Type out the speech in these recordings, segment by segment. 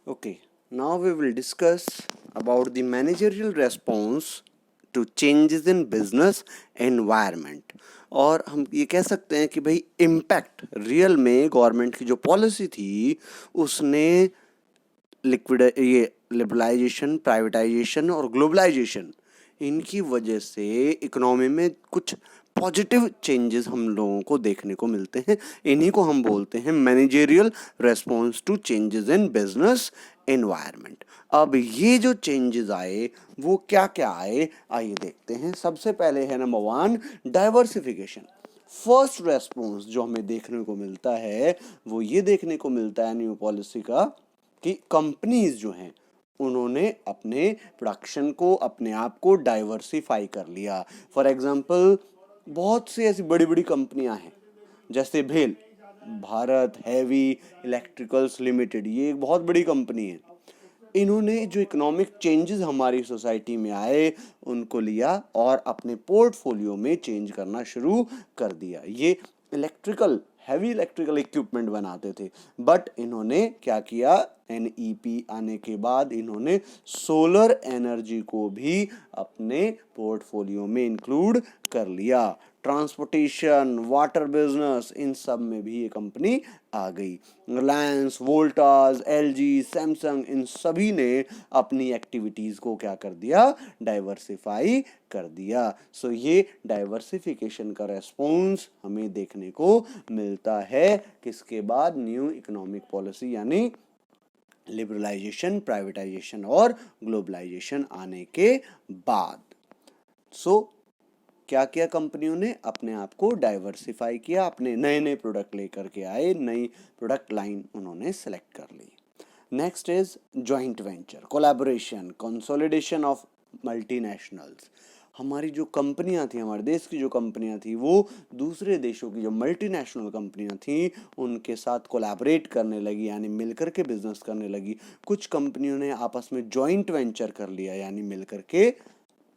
Okay, now we will discuss about the managerial response to changes in business environment. और हम ये कह सकते हैं कि भाई इम्पैक्ट रियल में गवर्नमेंट की जो पॉलिसी थी उसने लिक्विड ये लिबरलाइजेशन, प्राइवेटाइजेशन और ग्लोबलाइजेशन, इनकी वजह से इकोनॉमी में कुछ पॉजिटिव चेंजेस हम लोगों को देखने को मिलते हैं। इन्हीं को हम बोलते हैं managerial response to changes in business environment. अब ये जो चेंजेस आए वो क्या क्या आए, आइए देखते हैं। सबसे पहले है नंबर 1, डाइवर्सिफिकेशन। फर्स्ट रेस्पॉन्स जो हमें देखने को मिलता है वो ये देखने को मिलता है न्यू पॉलिसी का कि कंपनीज जो हैं उन्होंने अपने प्रोडक्शन को, अपने आप को डाइवर्सिफाई कर लिया। फॉर एग्जांपल बहुत सी ऐसी बड़ी बड़ी कंपनियां हैं जैसे भेल, भारत हैवी इलेक्ट्रिकल्स लिमिटेड, ये एक बहुत बड़ी कंपनी है। इन्होंने जो इकोनॉमिक चेंजेस हमारी सोसाइटी में आए उनको लिया और अपने पोर्टफोलियो में चेंज करना शुरू कर दिया। ये इलेक्ट्रिकल हैवी इलेक्ट्रिकल इक्विपमेंट बनाते थे, बट इन्होंने क्या किया, एनईपी आने के बाद इन्होंने सोलर एनर्जी को भी अपने पोर्टफोलियो में इंक्लूड कर लिया। ट्रांसपोर्टेशन, वाटर बिजनेस, इन सब में भी ये कंपनी आ गई। रिलायंस, वोल्टास, एलजी, सैमसंग, इन सभी ने अपनी एक्टिविटीज को क्या कर दिया, डाइवर्सिफाई कर दिया। सो ये डाइवर्सिफिकेशन का रेस्पॉन्स हमें देखने को मिलता है किसके बाद, न्यू इकोनॉमिक पॉलिसी यानी लिबरलाइजेशन, प्राइवेटाइजेशन और ग्लोबलाइजेशन आने के बाद। सो क्या किया कंपनियों ने, अपने आप को डाइवर्सिफाई किया, अपने नए नए प्रोडक्ट लेकर के आए, नई प्रोडक्ट लाइन उन्होंने सेलेक्ट कर ली। Next is joint venture, collaboration, consolidation of multinationals. हमारी जो कंपनियां थी, हमारे देश की जो कंपनियां थी, वो दूसरे देशों की जो मल्टीनेशनल कंपनियां थी उनके साथ कोलैबोरेट करने लगी, यानी मिलकर के बिजनेस करने लगी। कुछ कंपनियों ने आपस में जॉइंट वेंचर कर लिया, यानी मिलकर के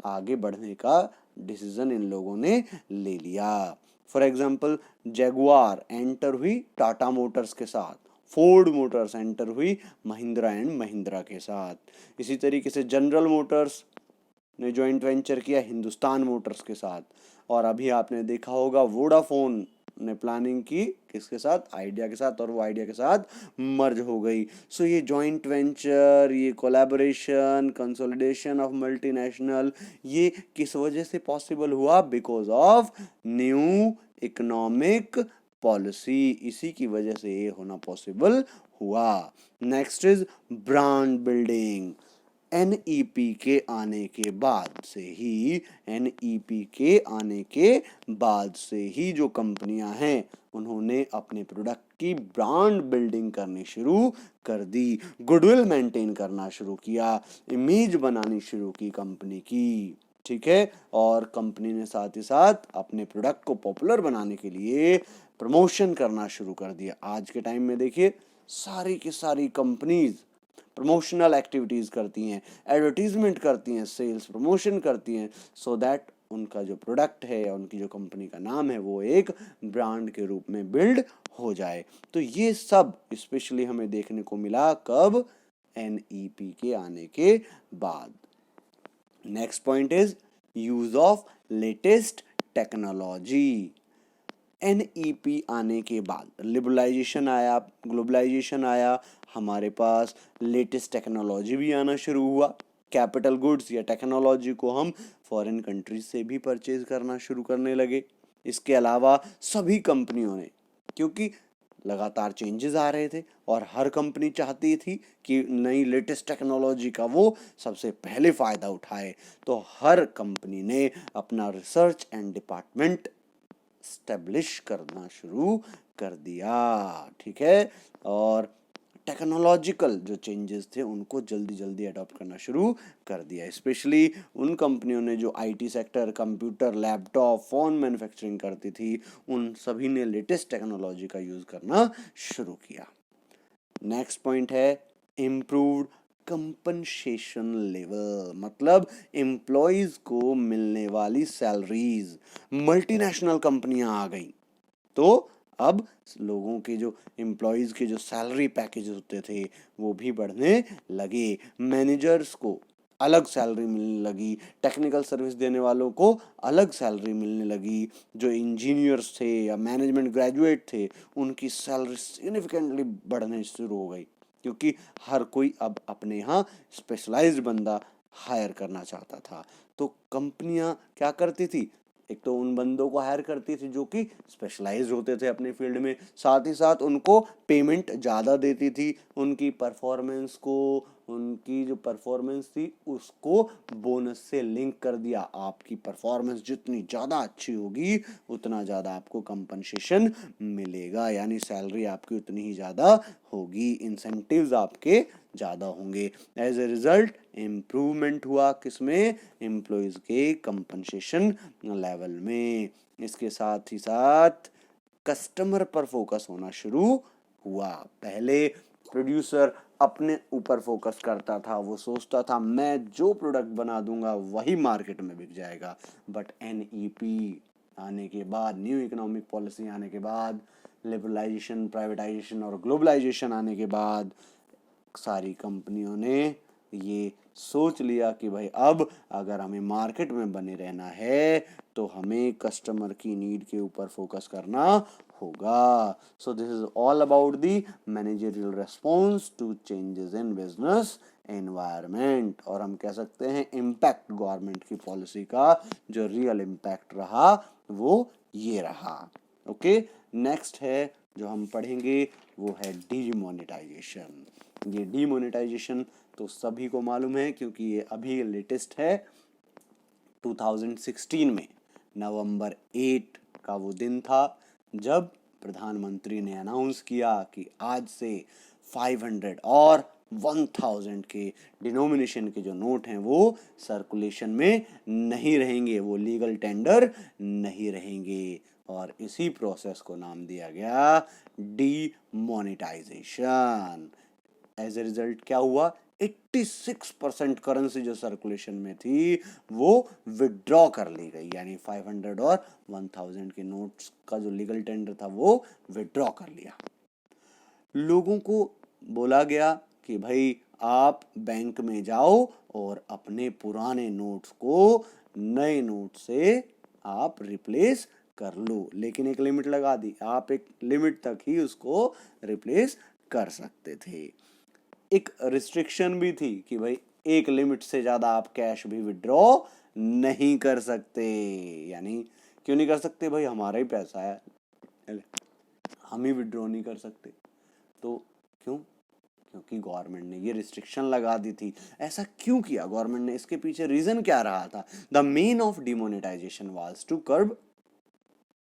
आगे बढ़ने का डिसीजन इन लोगों ने ले लिया। फॉर एग्जाम्पल जैगुआर एंटर हुई टाटा मोटर्स के साथ, फोर्ड मोटर्स एंटर हुई महिंद्रा एंड महिंद्रा के साथ। इसी तरीके से जनरल मोटर्स ने जॉइंट वेंचर किया हिंदुस्तान मोटर्स के साथ। और अभी आपने देखा होगा वोडाफोन ने प्लानिंग की किसके साथ, आइडिया के साथ, और वो आइडिया के साथ मर्ज हो गई। सो ये जॉइंट वेंचर, ये कोलैबोरेशन, कंसोलिडेशन ऑफ मल्टीनेशनल, ये किस वजह से पॉसिबल हुआ, because of new economic policy. इसी की वजह से ये होना पॉसिबल हुआ। Next is brand building. NEP के आने के बाद से ही, एनईपी के आने के बाद से ही जो कंपनियां हैं उन्होंने अपने प्रोडक्ट की ब्रांड बिल्डिंग करनी शुरू कर दी, गुडविल मेंटेन करना शुरू किया, इमेज बनानी शुरू की कंपनी की। ठीक है, और कंपनी ने साथ ही साथ अपने प्रोडक्ट को पॉपुलर बनाने के लिए प्रमोशन करना शुरू कर दिया। आज के टाइम में देखिए सारी की सारी कंपनीज प्रमोशनल एक्टिविटीज करती हैं, एडवर्टीजमेंट करती हैं, सेल्स प्रमोशन करती हैं, सो दैट उनका जो प्रोडक्ट है या उनकी जो कंपनी का नाम है वो एक ब्रांड के रूप में बिल्ड हो जाए। तो ये सब स्पेशली हमें देखने को मिला कब, एनईपी के आने के बाद। Next point is use of latest technology. NEP आने के बाद लिबरलाइजेशन आया, ग्लोबलाइजेशन आया, हमारे पास लेटेस्ट टेक्नोलॉजी भी आना शुरू हुआ। कैपिटल गुड्स या टेक्नोलॉजी को हम फॉरेन कंट्रीज से भी परचेज करना शुरू करने लगे। इसके अलावा सभी कंपनियों ने, क्योंकि लगातार चेंजेस आ रहे थे और हर कंपनी चाहती थी कि नई लेटेस्ट टेक्नोलॉजी का वो सबसे पहले फ़ायदा उठाए, तो हर कंपनी ने अपना रिसर्च एंड डिपार्टमेंट स्टेब्लिश करना शुरू कर दिया। ठीक है, और टेक्नोलॉजिकल जो चेंजेस थे उनको जल्दी जल्दी अडॉप्ट करना शुरू कर दिया। स्पेशली उन कंपनियों ने जो IT sector, computer, laptop, phone manufacturing करती थी, उन सभी ने लेटेस्ट टेक्नोलॉजी का यूज़ करना शुरू किया। नेक्स्ट पॉइंट है इम्प्रूव्ड कंपनसेशन लेवल, मतलब एम्प्लॉयज को मिलने वाली सैलरीज। मल्टीनेशनल कंपनियां आ गई तो अब लोगों के जो एम्प्लॉयज़ के जो सैलरी पैकेज होते थे वो भी बढ़ने लगे, मैनेजर्स को अलग सैलरी मिलने लगी, टेक्निकल सर्विस देने वालों को अलग सैलरी मिलने लगी, जो इंजीनियर्स थे या मैनेजमेंट ग्रेजुएट थे उनकी सैलरी सिग्निफिकेंटली बढ़ने शुरू हो गई, क्योंकि हर कोई अब अपने यहाँ स्पेशलाइज्ड बंदा हायर करना चाहता था। तो कंपनियां क्या करती थी, एक तो उन बंदों को हायर करती थी जो कि स्पेशलाइज्ड होते थे अपने फील्ड में, साथ ही साथ उनको पेमेंट ज़्यादा देती थी, उनकी परफॉर्मेंस को, उनकी जो परफॉर्मेंस थी उसको बोनस से लिंक कर दिया। आपकी परफॉर्मेंस जितनी ज़्यादा अच्छी होगी उतना ज़्यादा आपको कंपनसेशन मिलेगा, यानी सैलरी आपकी उतनी ही ज़्यादा होगी, इंसेंटिव्स आपके ज़्यादा होंगे। एज ए रिजल्ट इम्प्रूवमेंट हुआ किसमें, एम्प्लॉयज़ के कंपनसेशन लेवल में। इसके साथ ही साथ कस्टमर पर फोकस होना शुरू हुआ। पहले प्रोड्यूसर अपने ऊपर फोकस करता था, वो सोचता था मैं जो प्रोडक्ट बना दूंगा वही मार्केट में बिक जाएगा, बट एनईपी आने के बाद, न्यू इकोनॉमिक पॉलिसी आने के बाद, लिबरलाइजेशन, प्राइवेटाइजेशन और ग्लोबलाइजेशन आने के बाद सारी कंपनियों ने ये सोच लिया कि भाई अब अगर हमें मार्केट में बने रहना है तो हमें कस्टमर की नीड के ऊपर फोकस करना होगा। So this is all about the managerial response to changes in business environment, और हम कह सकते हैं इम्पैक्ट गवर्नमेंट की पॉलिसी का जो रियल इम्पैक्ट रहा वो ये रहा। ओके, नेक्स्ट है जो हम पढ़ेंगे वो है डीमोनेटाइजेशन। ये डीमोनेटाइजेशन तो सभी को मालूम है क्योंकि ये अभी लेटेस्ट है। 2016 में नवंबर 8 का वो दिन था जब प्रधानमंत्री ने अनाउंस किया कि आज से 500 और 1000 के डिनोमिनेशन के जो नोट हैं वो सर्कुलेशन में नहीं रहेंगे, वो लीगल टेंडर नहीं रहेंगे, और इसी प्रोसेस को नाम दिया गया डीमोनेटाइजेशन। एज ए रिजल्ट क्या हुआ, 86% करेंसी जो सर्कुलेशन में थी वो विड्रॉ कर ली गई, यानी 500 और 1000 के नोट्स का जो लीगल टेंडर था वो विड्रॉ कर लिया। लोगों को बोला गया कि भाई आप बैंक में जाओ और अपने पुराने नोट्स को नए नोट से आप रिप्लेस कर लो, लेकिन एक लिमिट लगा दी, आप एक लिमिट तक ही उसको रिप्लेस कर सकते थे। एक रिस्ट्रिक्शन भी थी कि भाई एक लिमिट से ज़्यादा आप कैश भी विड्रॉ नहीं कर सकते, यानी क्यों नहीं कर सकते, भाई हमारा ही पैसा है, हम ही विड्रॉ नहीं कर सकते, तो क्यों, क्योंकि गवर्नमेंट ने ये रिस्ट्रिक्शन लगा दी थी। ऐसा क्यों किया गवर्नमेंट ने, इसके पीछे रीजन क्या रहा था? The main of demonetization was to curb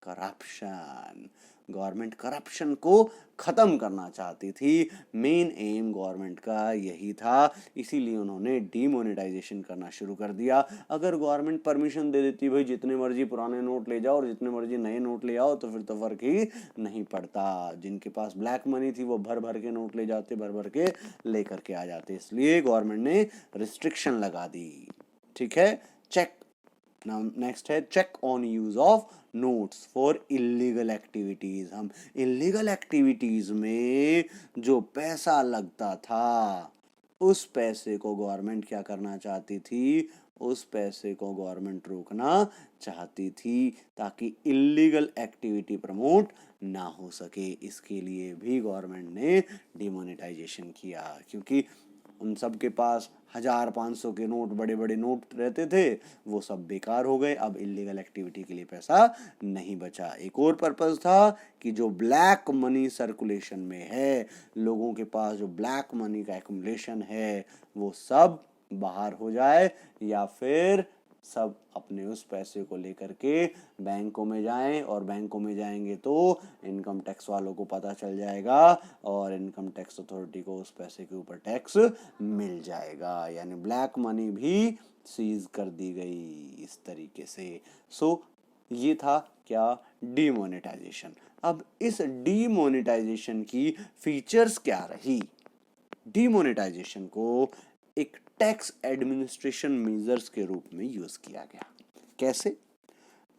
corruption. Government corruption को खत्म करना चाहती थी, मेन एम गवर्नमेंट का यही था, इसीलिए उन्होंने डीमोनेटाइजेशन करना शुरू कर दिया। अगर गवर्नमेंट परमिशन दे देती भाई जितने मर्जी पुराने नोट ले जाओ और जितने मर्जी नए नोट ले आओ तो फिर तो फर्क ही नहीं पड़ता, जिनके पास ब्लैक मनी थी वो भर भर के नोट ले जाते, भर भर के लेकर के आ जाते, इसलिए गवर्नमेंट ने रिस्ट्रिक्शन लगा दी। ठीक है, चेक। नाउ नेक्स्ट है check on use of notes for illegal activities. हम इलीगल एक्टिविटीज में जो पैसा लगता था उस पैसे को गवर्नमेंट क्या करना चाहती थी, उस पैसे को गवर्नमेंट रोकना चाहती थी ताकि इलीगल एक्टिविटी प्रमोट ना हो सके। इसके लिए भी गवर्नमेंट ने डिमोनेटाइजेशन किया, क्योंकि उन सब के पास 1000-500 के नोट, बड़े बड़े नोट रहते थे, वो सब बेकार हो गए, अब इलीगल एक्टिविटी के लिए पैसा नहीं बचा। एक और पर्पस था कि जो ब्लैक मनी सर्कुलेशन में है, लोगों के पास जो ब्लैक मनी का एक्युमुलेशन है वो सब बाहर हो जाए, या फिर सब अपने उस पैसे को लेकर के बैंकों में जाएं, और बैंकों में जाएंगे तो इनकम टैक्स वालों को पता चल जाएगा और इनकम टैक्स अथॉरिटी को उस पैसे के ऊपर टैक्स मिल जाएगा, यानी ब्लैक मनी भी सीज कर दी गई इस तरीके से। सो ये था क्या, डीमोनेटाइजेशन। अब इस डीमोनेटाइजेशन की फीचर्स क्या रही? डीमोनेटाइजेशन को एक टैक्स एडमिनिस्ट्रेशन मेजर्स के रूप में यूज किया गया। कैसे?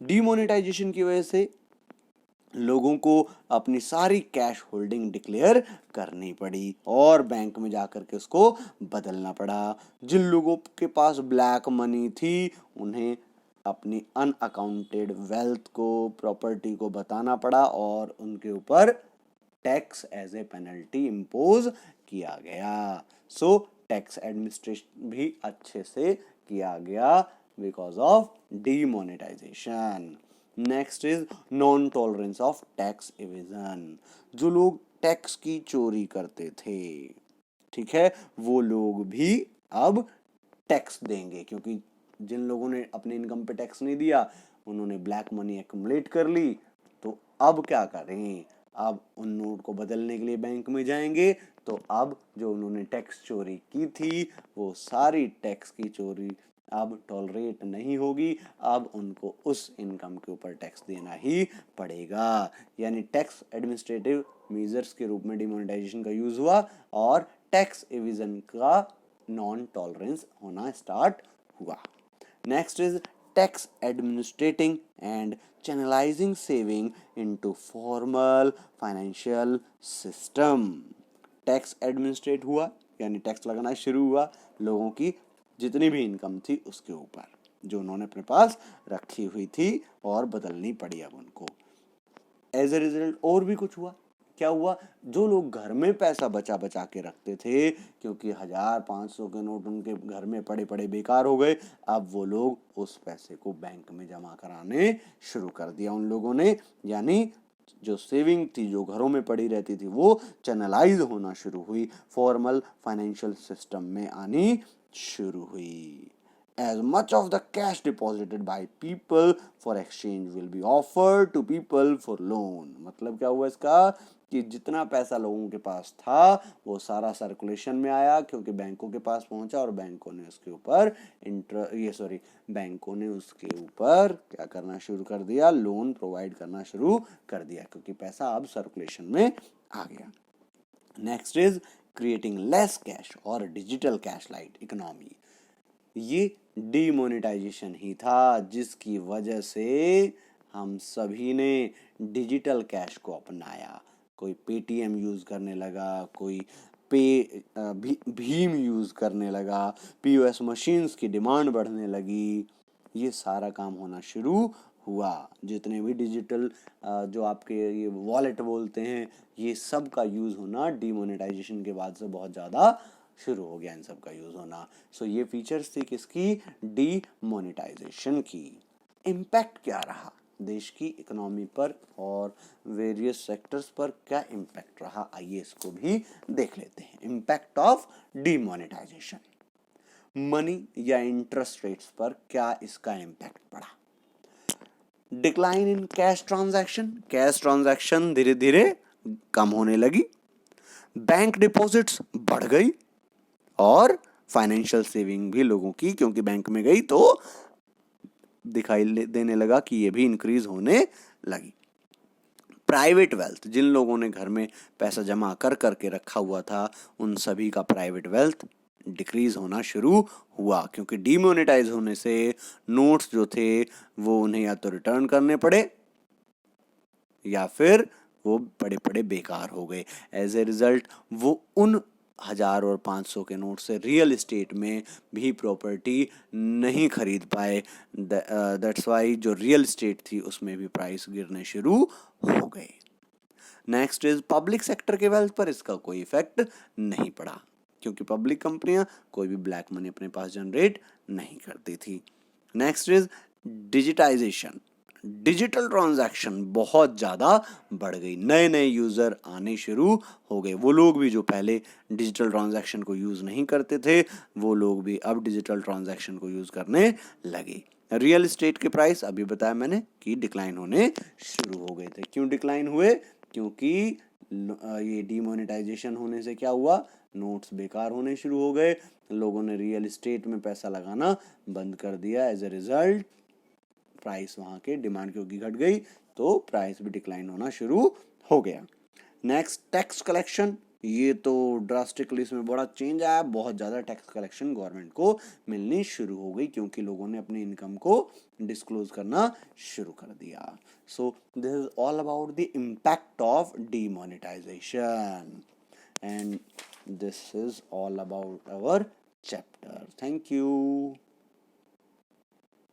डीमोनेटाइजेशन की वजह से लोगों को अपनी सारी कैश होल्डिंग डिक्लेयर करनी पड़ी और बैंक में जाकर के उसको बदलना पड़ा। जिन लोगों के पास ब्लैक मनी थी उन्हें अपनी अनअकाउंटेड वेल्थ को, प्रॉपर्टी को बताना पड़ा और उनके ऊपर tax as a penalty impose किया गया। सो टैक्स एडमिनिस्ट्रेशन भी अच्छे से किया गया because of demonetization. Next is non tolerance of tax evasion. जो लोग टैक्स की चोरी करते थे, ठीक है, वो लोग भी अब टैक्स देंगे, क्योंकि जिन लोगों ने अपने इनकम पे टैक्स नहीं दिया उन्होंने ब्लैक मनी एक्युमुलेट कर ली, तो अब क्या करें, अब उन नोट को बदलने के लिए बैंक में जाएंगे, तो अब जो उन्होंने टैक्स चोरी की थी वो सारी टैक्स की चोरी अब टॉलरेट नहीं होगी, अब उनको उस इनकम के ऊपर टैक्स देना ही पड़ेगा। यानी टैक्स एडमिनिस्ट्रेटिव मेजर्स के रूप में डिमोनेटाइजेशन का यूज हुआ और टैक्स एविजन का नॉन टॉलरेंस होना स्टार्ट हुआ। Next is tax administrating and channelising saving into formal financial system. Tax administrate हुआ यानी टैक्स लगाना शुरू हुआ लोगों की जितनी भी इनकम थी उसके ऊपर, जो उन्होंने अपने पास रखी हुई थी और बदलनी पड़ी अब उनको। एज ए रिजल्ट और भी कुछ हुआ। क्या हुआ, जो लोग घर में पैसा बचा बचा के रखते थे, क्योंकि 1000-500 के नोट उनके घर में पड़े पड़े बेकार हो गए, अब वो लोग उस पैसे को बैंक में जमा कराने शुरू कर दिया उन लोगों ने। यानी जो सेविंग थी जो घरों में पड़ी रहती थी वो चैनलाइज होना शुरू हुई, फॉर्मल फाइनेंशियल सिस्टम में आनी शुरू हुई। As much of the cash deposited by people for exchange will be offered to people for loan। मतलब क्या हुआ इसका कि जितना पैसा लोगों के पास था वो सारा सर्कुलेशन में आया, क्योंकि बैंकों के पास पहुंचा और बैंकों ने उसके ऊपर बैंकों ने उसके ऊपर क्या करना शुरू कर दिया, लोन प्रोवाइड करना शुरू कर दिया, क्योंकि पैसा अब सर्कुलेशन में आ गया। Next is creating less cash और डिजिटल कैश लाइट इकोनॉमी। ये डीमोनेटाइजेशन ही था जिसकी वजह से हम सभी ने डिजिटल कैश को अपनाया। कोई पेटीएम यूज करने लगा, कोई भीम यूज करने लगा, पीओएस मशीन्स की डिमांड बढ़ने लगी, ये सारा काम होना शुरू हुआ। जितने भी डिजिटल जो आपके ये वॉलेट बोलते हैं, ये सब का यूज होना डीमोनेटाइजेशन के बाद से बहुत ज़्यादा शुरू हो गया इन सब का यूज होना। सो ये फीचर्स थी किसकी, डीमोनेटाइजेशन की। इम्पैक्ट क्या रहा देश की इकोनॉमी पर और वेरियस सेक्टर्स पर, क्या इम्पैक्ट रहा, आइए इसको भी देख लेते हैं। इम्पैक्ट ऑफ डीमोनेटाइजेशन, मनी या इंटरेस्ट रेट्स पर क्या इसका इम्पैक्ट पड़ा। डिक्लाइन इन कैश ट्रांजैक्शन धीरे धीरे कम होने लगी, बैंक डिपॉजिट्स बढ़ गई और फाइनेंशियल सेविंग भी लोगों की, क्योंकि बैंक में गई तो दिखाई देने लगा कि ये भी इंक्रीज होने लगी। प्राइवेट वेल्थ, जिन लोगों ने घर में पैसा जमा कर करके रखा हुआ था उन सभी का प्राइवेट वेल्थ डिक्रीज होना शुरू हुआ, क्योंकि डीमोनेटाइज होने से नोट्स जो थे वो उन्हें या तो रिटर्न करने पड़े या फिर वो बड़े बड़े बेकार हो गए। एज ए रिजल्ट वो उन 1000 और 500 के नोट से रियल एस्टेट में भी प्रॉपर्टी नहीं खरीद पाए। दैट्स वाई जो रियल एस्टेट थी उसमें भी प्राइस गिरने शुरू हो गए। नेक्स्ट इज पब्लिक सेक्टर के वेल्थ पर इसका कोई इफेक्ट नहीं पड़ा, क्योंकि पब्लिक कंपनियां कोई भी ब्लैक मनी अपने पास जनरेट नहीं करती थी। Next is digitization, digital transaction बहुत ज़्यादा बढ़ गई, नए नए यूज़र आने शुरू हो गए। वो लोग भी जो पहले डिजिटल ट्रांजैक्शन को यूज़ नहीं करते थे वो लोग भी अब डिजिटल ट्रांजैक्शन को यूज़ करने लगे। रियल एस्टेट के प्राइस अभी बताया मैंने कि डिक्लाइन होने शुरू हो गए थे। क्यों डिक्लाइन हुए, क्योंकि ये डीमोनेटाइजेशन होने से क्या हुआ, नोट्स बेकार होने शुरू हो गए, लोगों ने रियल एस्टेट में पैसा लगाना बंद कर दिया। एज ए रिजल्ट प्राइस वहाँ के डिमांड क्योंकि घट गई तो प्राइस भी डिक्लाइन होना शुरू हो गया। नेक्स्ट टैक्स कलेक्शन ये तो ड्रास्टिकली इसमें बड़ा चेंज आया, बहुत ज़्यादा टैक्स कलेक्शन गवर्नमेंट को मिलनी शुरू हो गई क्योंकि लोगों ने अपनी इनकम को डिस्क्लोज करना शुरू कर दिया. So this is all about the impact of demonetisation, and this is all about our chapter. Thank you.